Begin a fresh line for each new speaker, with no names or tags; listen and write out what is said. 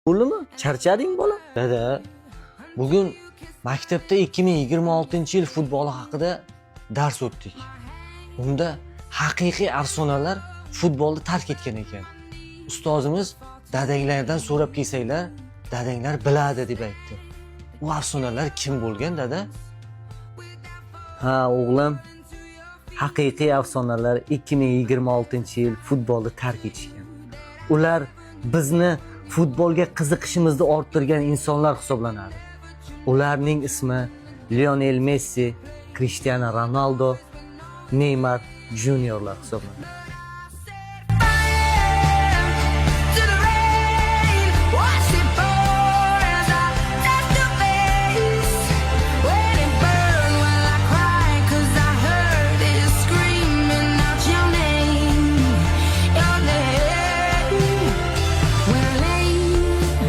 Bo'ldimi? Charchading bola?
Dada, bugun maktabda 2026-yil futboli haqida dars o'tdik. Unda haqiqiy afsonalar futbolni tark etgan ekan. Ustozimiz dadanglardan so'rab kelsanglar, dadanglar biladi deb aytdi. U afsonalar kim bo'lgan, dada?
Ha, o'g'lim. Haqiqiy afsonalar 2026-yil futbolni tark etishgan. Ular bizni futbolga qiziqishimizni orttirgan insonlar hisoblanadi. Ularning ismi Lionel Messi, Cristiano Ronaldo, Neymar juniorlar hisoblanadi.